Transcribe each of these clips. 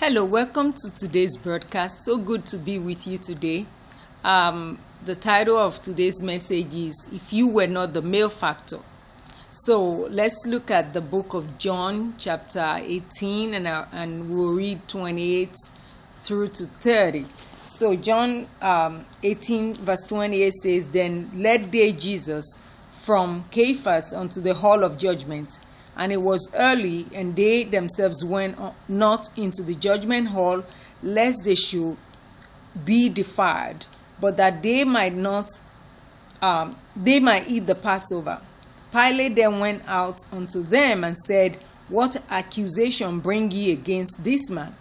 Hello, welcome to today's broadcast. So good to be with you today. The title of today's message is If You Were Not the Male Factor. So let's look at the book of John, chapter 18, and we'll read 28 through to 30. So John 18, verse 28 says, Then led they Jesus from Caiaphas unto the hall of judgment. And it was early, and they themselves went not into the judgment hall, lest they should be defiled, but that they might eat the Passover. Pilate then went out unto them and said, What accusation bring ye against this man?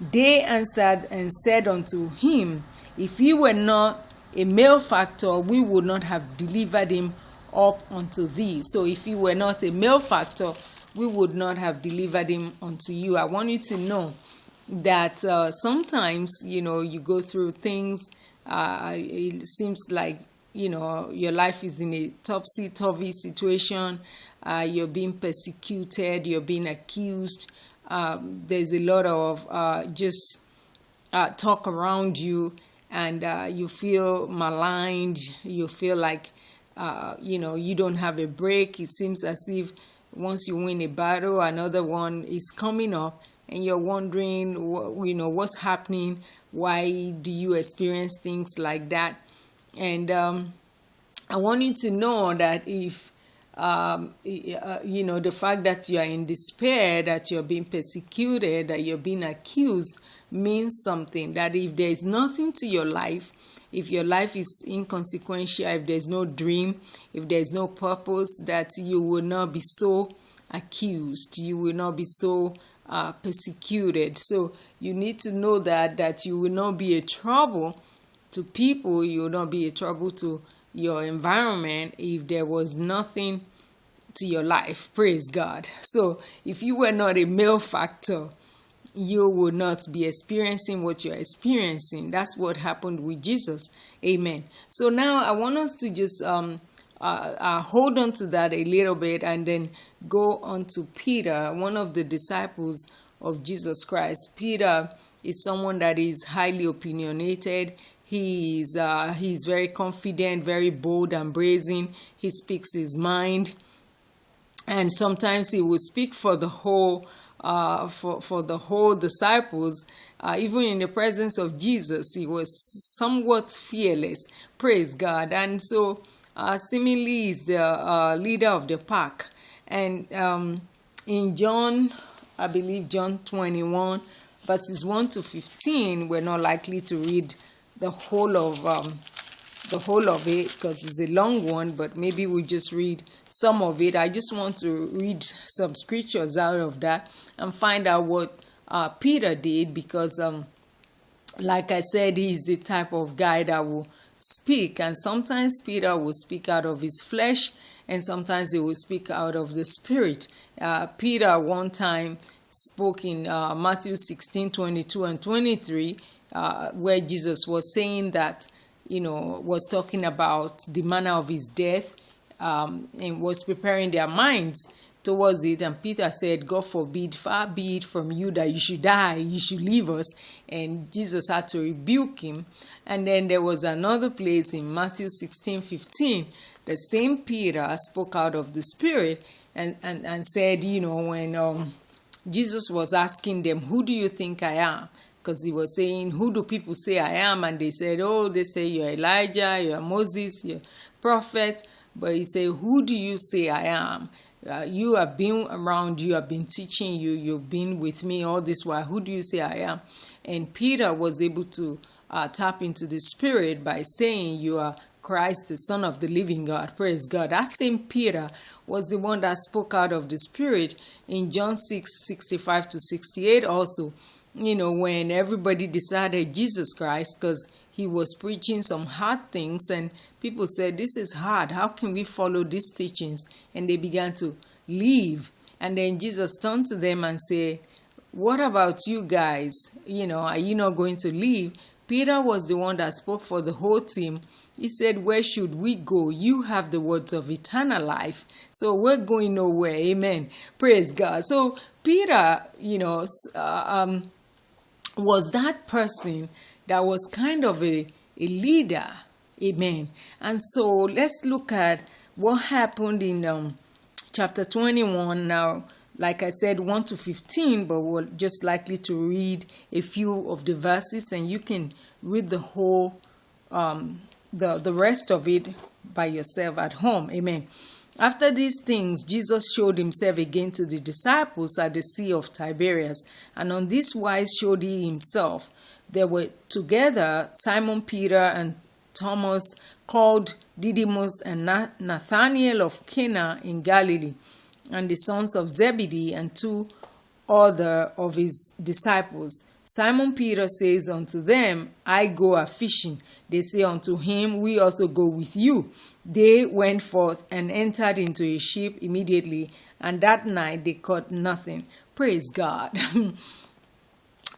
They answered and said unto him, If he were not a malefactor, we would not have delivered him up unto thee. So if he were not a malefactor, we would not have delivered him unto you. I want you to know that sometimes, you go through things. It seems like, your life is in a topsy-turvy situation. You're being persecuted. You're being accused. There's a lot of just talk around you, and you feel maligned. You feel like you don't have a break. It seems as if once you win a battle, another one is coming up, and you're wondering, what's happening? Why do you experience things like that? And I want you to know that if the fact that you are in despair, that you're being persecuted, that you're being accused, means something. That if there is nothing to your life, if your life is inconsequential, if there's no dream, if there's no purpose, that you will not be so accused, you will not be so persecuted. So you need to know that you will not be a trouble to people, you will not be a trouble to your environment if there was nothing to your life. Praise God. So if you were not a malefactor, you would not be experiencing what you're experiencing. That's what happened with Jesus. Amen. So now I want us to just hold on to that a little bit and then go on to Peter, one of the disciples of Jesus Christ. Peter is someone that is highly opinionated. He's very confident, very bold and brazen. He speaks his mind, and sometimes he will speak for the whole for the whole disciples. Even in the presence of Jesus, he was somewhat fearless. Praise God. And so seemingly is the leader of the pack. And in John, I believe John 21 verses 1 to 15, we're not likely to read the whole of it because it's a long one, but maybe we just read some of it. I just want to read some scriptures out of that and find out what Peter did, because like I said, he's the type of guy that will speak, and sometimes Peter will speak out of his flesh, and sometimes he will speak out of the spirit. Peter one time spoke in Matthew 16, 22 and 23, where Jesus was saying that, was talking about the manner of his death, and was preparing their minds towards it. And Peter said, God forbid, far be it from you that you should die, you should leave us. And Jesus had to rebuke him. And then there was another place in Matthew 16, 15, the same Peter spoke out of the Spirit and said, when Jesus was asking them, who do you think I am? Because he was saying, who do people say I am? And they said, they say you're Elijah, you're Moses, you're prophet. But he said, who do you say I am? You have been around, you have been teaching, you've been with me all this while. Who do you say I am? And Peter was able to tap into the Spirit by saying, you are Christ, the Son of the living God. Praise God. That same Peter was the one that spoke out of the Spirit in John 6, 65 to 68 also. When everybody decided Jesus Christ, because he was preaching some hard things, and people said, this is hard. How can we follow these teachings? And they began to leave. And then Jesus turned to them and said, what about you guys? Are you not going to leave? Peter was the one that spoke for the whole team. He said, where should we go? You have the words of eternal life. So we're going nowhere. Amen. Praise God. So Peter, was that person that was kind of a leader. Amen. And so let's look at what happened in chapter 21 now. Like I said, 1 to 15, but we're just likely to read a few of the verses, and you can read the whole, the rest of it by yourself at home. Amen. After these things, Jesus showed himself again to the disciples at the Sea of Tiberias, and on this wise showed he himself. There were together Simon Peter and Thomas, called Didymus, and Nathanael of Cana in Galilee, and the sons of Zebedee, and 2 other of his disciples. Simon Peter says unto them, I go a fishing. They say unto him, we also go with you. They went forth and entered into a ship immediately, and that night they caught nothing. Praise God.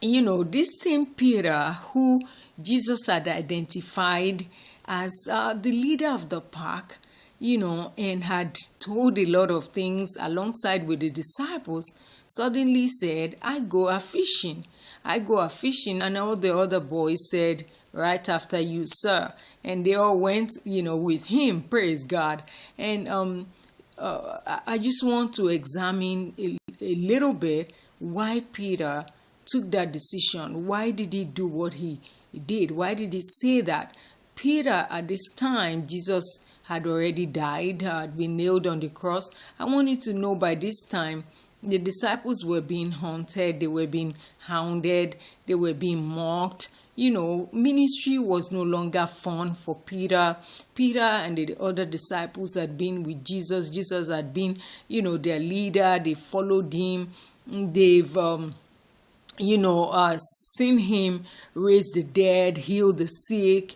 This same Peter who Jesus had identified as the leader of the pack, and had told a lot of things alongside with the disciples, suddenly said, I go a fishing. I go a fishing. And all the other boys said, right after you, sir. And they all went, with him. Praise God. And I just want to examine a little bit why Peter took that decision. Why did he do what he did? Why did he say that? Peter, at this time, Jesus had already died, had been nailed on the cross. I want you to know by this time, the disciples were being haunted, they were being hounded, they were being mocked. Ministry was no longer fun for Peter. Peter and the other disciples had been with Jesus. Jesus had been, their leader. They followed him. They've seen him raise the dead, heal the sick.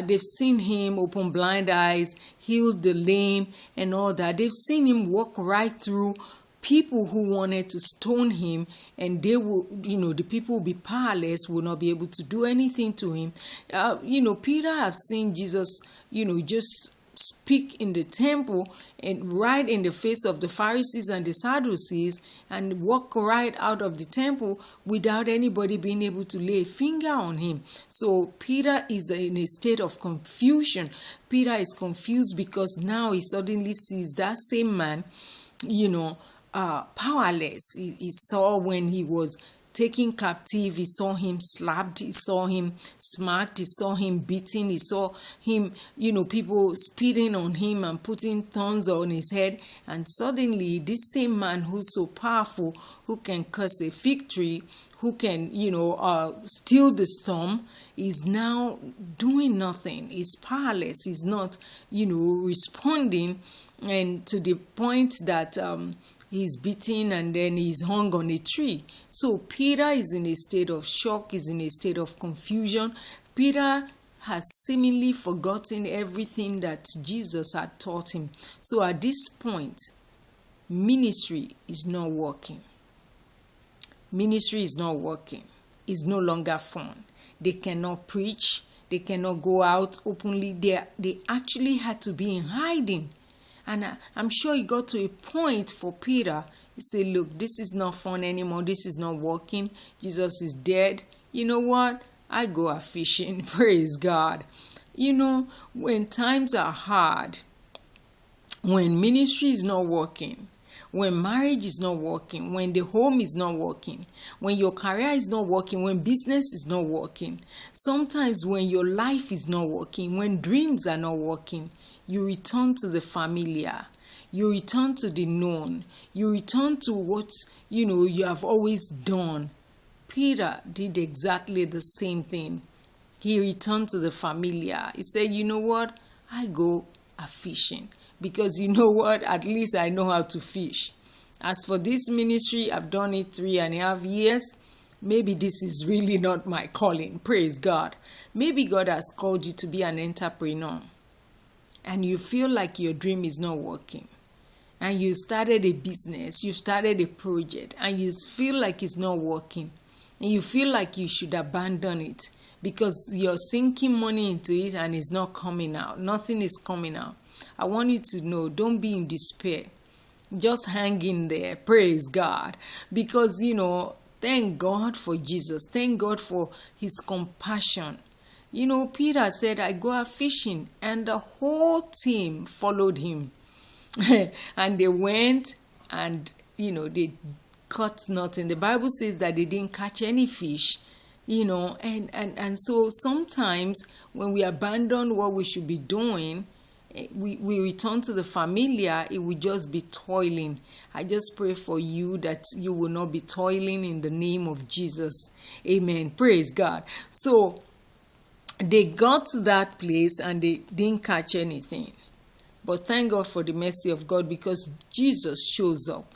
They've seen him open blind eyes, heal the lame, and all that. They've seen him walk right through people who wanted to stone him, and they will, the people will be powerless, will not be able to do anything to him. Peter have seen Jesus, just speak in the temple and right in the face of the Pharisees and the Sadducees, and walk right out of the temple without anybody being able to lay a finger on him. So Peter is in a state of confusion. Peter is confused because now he suddenly sees that same man, powerless. He saw when he was taken captive, he saw him slapped, he saw him smacked, he saw him beaten, he saw him, people spitting on him and putting thorns on his head. And suddenly this same man who's so powerful, who can curse a fig tree, who can, steal the storm, is now doing nothing. He's powerless. He's not, responding, and to the point that he's beaten and then he's hung on a tree. So Peter is in a state of shock, is in a state of confusion. Peter has seemingly forgotten everything that Jesus had taught him. So at this point, ministry is not working. Ministry is not working. It's no longer fun. They cannot preach. They cannot go out openly. They actually had to be in hiding. And I'm sure it got to a point for Peter. He said, look, this is not fun anymore. This is not working. Jesus is dead. You know what? I go a fishing. Praise God. When times are hard, when ministry is not working, when marriage is not working, when the home is not working, when your career is not working, when business is not working, sometimes when your life is not working, when dreams are not working, you return to the familiar. You return to the known. You return to what, you have always done. Peter did exactly the same thing. He returned to the familiar. He said, you know what? I go a fishing. Because you know what? At least I know how to fish. As for this ministry, I've done it 3.5 years. Maybe this is really not my calling. Praise God. Maybe God has called you to be an entrepreneur, and you feel like your dream is not working, and you started a business, you started a project, and you feel like it's not working, and you feel like you should abandon it because you're sinking money into it and it's not coming out. Nothing is coming out. I want you to know, don't be in despair. Just hang in there. Praise God. Because, Thank God for Jesus. Thank God for his compassion. You know, Peter said, I go out fishing, and the whole team followed him. And they went and, they caught nothing. The Bible says that they didn't catch any fish, and so sometimes when we abandon what we should be doing, we return to the familiar, it will just be toiling. I just pray for you that you will not be toiling in the name of Jesus. Amen. Praise God. So they got to that place and they didn't catch anything. But thank God for the mercy of God, because Jesus shows up.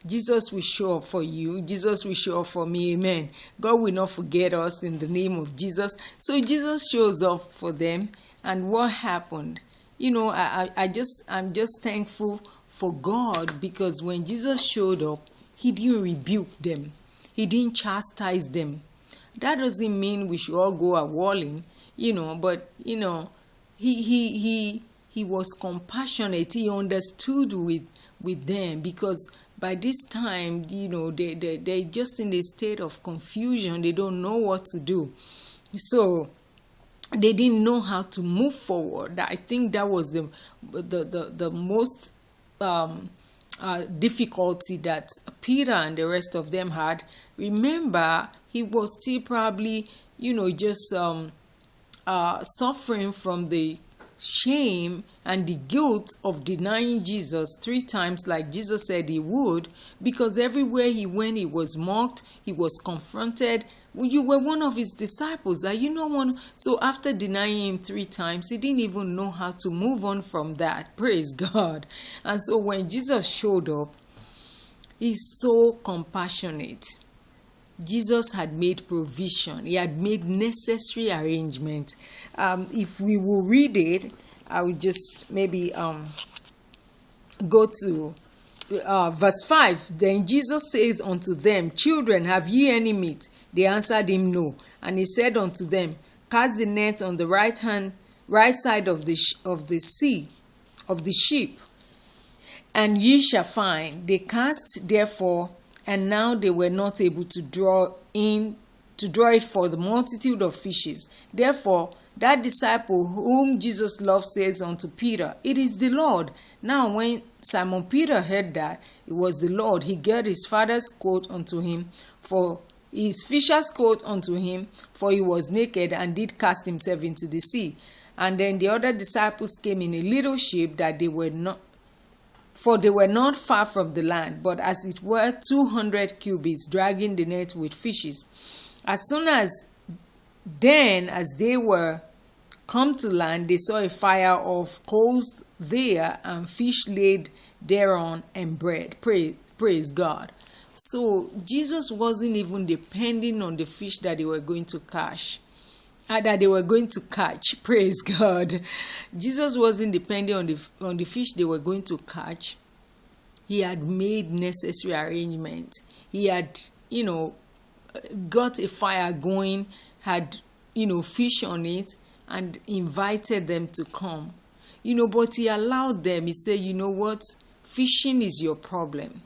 Jesus will show up for you. Jesus will show up for me. Amen. God will not forget us in the name of Jesus. So Jesus shows up for them. And what happened? I'm just thankful for God, because when Jesus showed up, he didn't rebuke them. He didn't chastise them. That doesn't mean we should all go a walling, but he was compassionate. He understood with them, because by this time, they're just in a state of confusion. They don't know what to do. So they didn't know how to move forward. I think that was the most difficulty that Peter and the rest of them had. Remember, he was still probably, just suffering from the shame and the guilt of denying Jesus 3 times, like Jesus said he would, because everywhere he went, he was mocked, he was confronted. You were one of his disciples. Are you not one? So after denying him 3 times, he didn't even know how to move on from that. Praise God. And so when Jesus showed up, he's so compassionate. Jesus had made provision. He had made necessary arrangement. If we will read it, I will just maybe go to verse 5. Then Jesus says unto them, Children, have ye any meat? They answered him, No. And he said unto them, Cast the net on the right side of the ship, and ye shall find. They cast therefore, and now they were not able to draw it for the multitude of fishes. Therefore, that disciple whom Jesus loved says unto Peter, It is the Lord. Now when Simon Peter heard that it was the Lord, he girt his father's coat unto him, for his fisher's coat unto him, for he was naked, and did cast himself into the sea. And then the other disciples came in a little ship, that they were not far from the land, but as it were 200 cubits, dragging the net with fishes. As soon as they were come to land, they saw a fire of coals there, and fish laid thereon, and bread. Praise God. So Jesus wasn't even depending on the fish that they were going to catch. Praise God. Jesus wasn't depending on the fish they were going to catch. He had made necessary arrangements. He had, got a fire going, had, fish on it, and invited them to come. But he allowed them. He said, you know what? Fishing is your problem.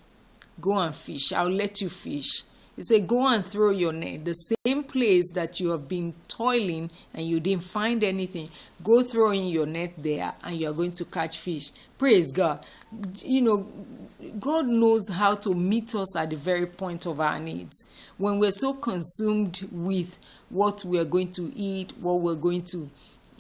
Go and fish. I'll let you fish. He said, go and throw your net. The same place that you have been toiling and you didn't find anything, go throw in your net there, and you are going to catch fish. Praise God. God knows how to meet us at the very point of our needs. When we're so consumed with what we are going to eat, what we're going to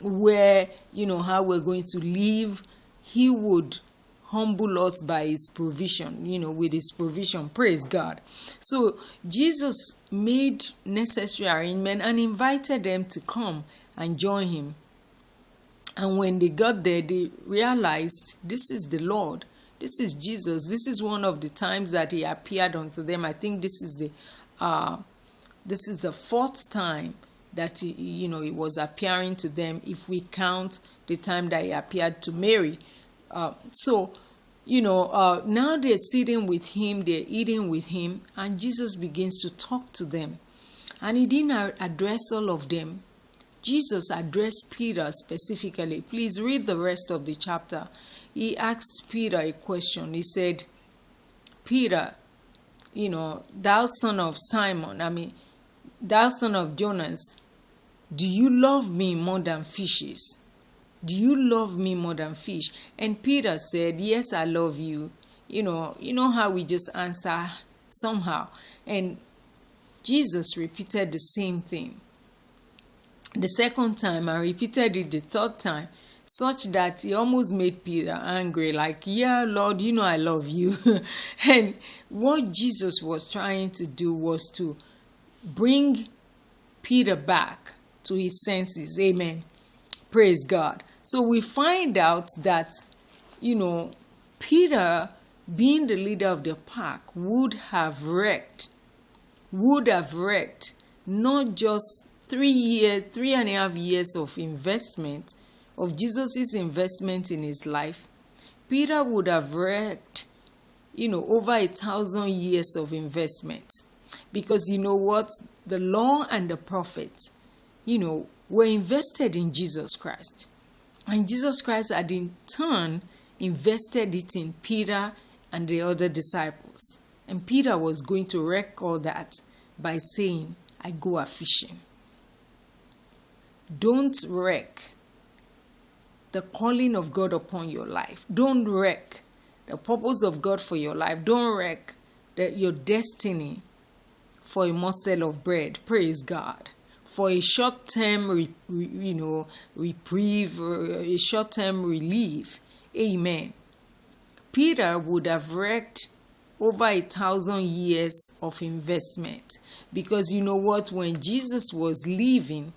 wear, how we're going to live, he would humble us by his provision, with his provision. Praise God. So Jesus made necessary arrangement and invited them to come and join him. And when they got there, they realized this is the Lord. This is Jesus. This is one of the times that he appeared unto them. I think this is the 4th time that he was appearing to them, if we count the time that he appeared to Mary. Now they're sitting with him, they're eating with him, and Jesus begins to talk to them. And he didn't address all of them. Jesus addressed Peter specifically. Please read the rest of the chapter. He asked Peter a question. He said, Peter, thou son of Simon, thou son of Jonas, do you love me more than fishes? Do you love me more than fish? And Peter said, yes, I love you. You know how we just answer somehow. And Jesus repeated the same thing the second time and repeated it the third time, such that he almost made Peter angry, like, yeah, Lord, I love you. And what Jesus was trying to do was to bring Peter back to his senses. Amen. Praise God. So we find out that, Peter, being the leader of the pack, would have wrecked not just 3.5 years of investment, of Jesus's investment in his life. Peter would have wrecked, over 1,000 years of investment. Because you know what? The law and the prophets, were invested in Jesus Christ. And Jesus Christ had in turn invested it in Peter and the other disciples. And Peter was going to wreck all that by saying, I go a fishing. Don't wreck the calling of God upon your life. Don't wreck the purpose of God for your life. Don't wreck your destiny for a morsel of bread. Praise God. For a short-term, reprieve, a short-term relief. Amen. Peter would have wrecked over 1,000 years of investment. Because you know what? When Jesus was leaving,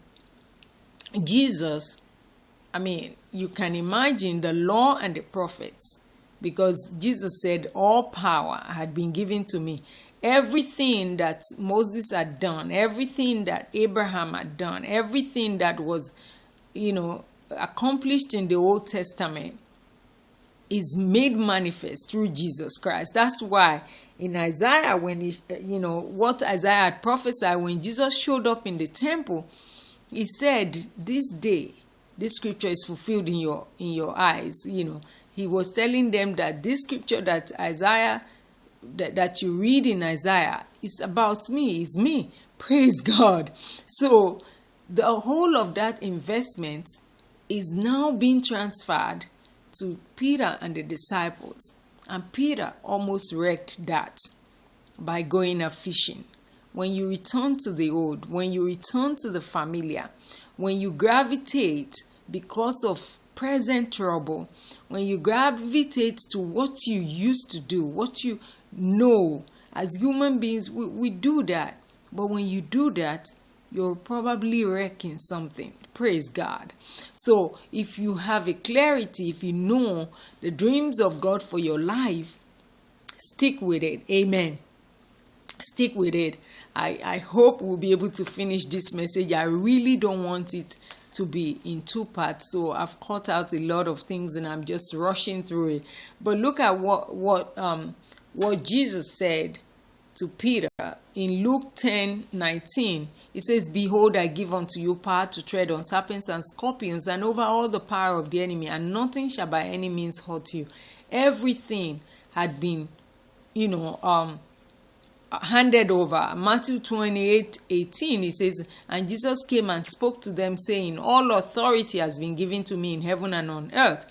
you can imagine the law and the prophets. Because Jesus said, all power had been given to me. Everything that Moses had done, everything that Abraham had done, everything that was, accomplished in the Old Testament is made manifest through Jesus Christ. That's why in Isaiah, when what Isaiah had prophesied when Jesus showed up in the temple, he said, this day, this scripture is fulfilled in your eyes. He was telling them that this scripture that Isaiah that you read in Isaiah is about me, is me. Praise God. So the whole of that investment is now being transferred to Peter and the disciples. And Peter almost wrecked that by going a fishing. When you return to the old, when you return to the familiar, when you gravitate because of present trouble, when you gravitate to what you used to do, what you know, as human beings, we do that. But when you do that, you're probably wrecking something. Praise God. So if you have a clarity, if you know the dreams of God for your life, stick with it. Amen. Stick with it. I hope we'll be able to finish this message. I really don't want it to be in two parts, so I've cut out a lot of things and I'm just rushing through it. But look at what Jesus said to Peter in Luke 10:19. It says, behold, I give unto you power to tread on serpents and scorpions and over all the power of the enemy, and nothing shall by any means hurt you. Everything had been, handed over. Matthew 28:18, it says, and Jesus came and spoke to them, saying, all authority has been given to me in heaven and on earth.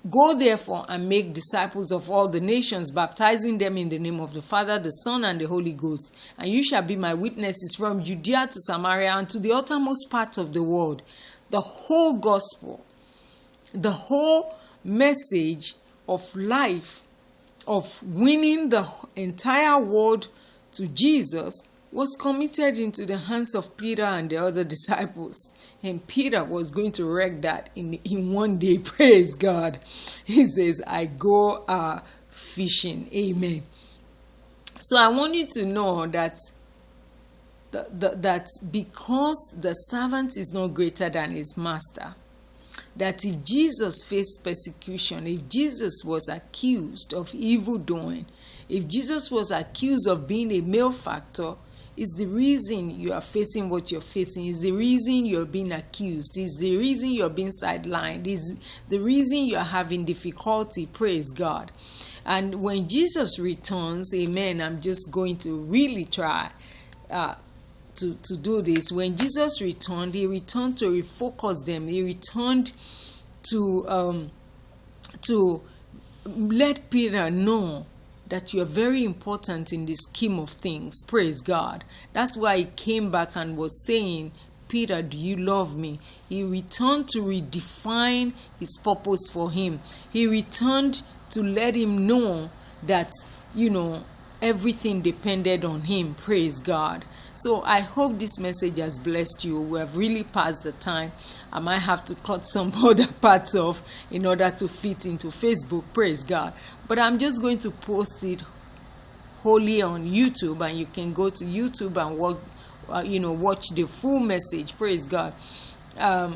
Go therefore and make disciples of all the nations, baptizing them in the name of the Father, the Son, and the Holy Ghost. And you shall be my witnesses from Judea to Samaria and to the uttermost part of the world. The whole gospel, the whole message of life, of winning the entire world to Jesus, was committed into the hands of Peter and the other disciples. And Peter was going to wreck that in one day. Praise God. He says, I go fishing. Amen. So I want you to know that that because the servant is not greater than his master, that if Jesus faced persecution, if Jesus was accused of evil doing, if Jesus was accused of being a malefactor, is the reason you are facing what you're facing, is the reason you're being accused, is the reason you're being sidelined, is the reason you're having difficulty. Praise God. And when Jesus returns, amen, I'm just going to really try to do this. When Jesus returned, he returned to refocus them. He returned to let Peter know that you are very important in the scheme of things. Praise God. That's why he came back and was saying, Peter, do you love me? He returned to redefine his purpose for him. He returned to let him know that, everything depended on him. Praise God. So I hope this message has blessed you. We have really passed the time. I might have to cut some other parts off in order to fit into Facebook. Praise God. But I'm just going to post it wholly on YouTube, and you can go to YouTube and watch the full message. Praise God. I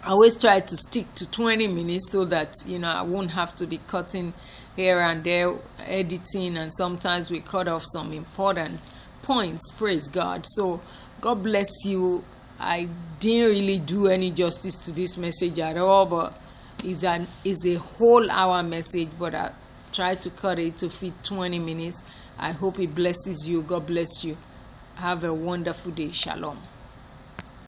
always try to stick to 20 minutes so that I won't have to be cutting here and there, editing, and sometimes we cut off some important points. Praise God. So God bless you. I didn't really do any justice to this message at all, but it's a whole hour message, but I tried to cut it to fit 20 minutes. I hope it blesses you. God bless you. Have a wonderful day. Shalom.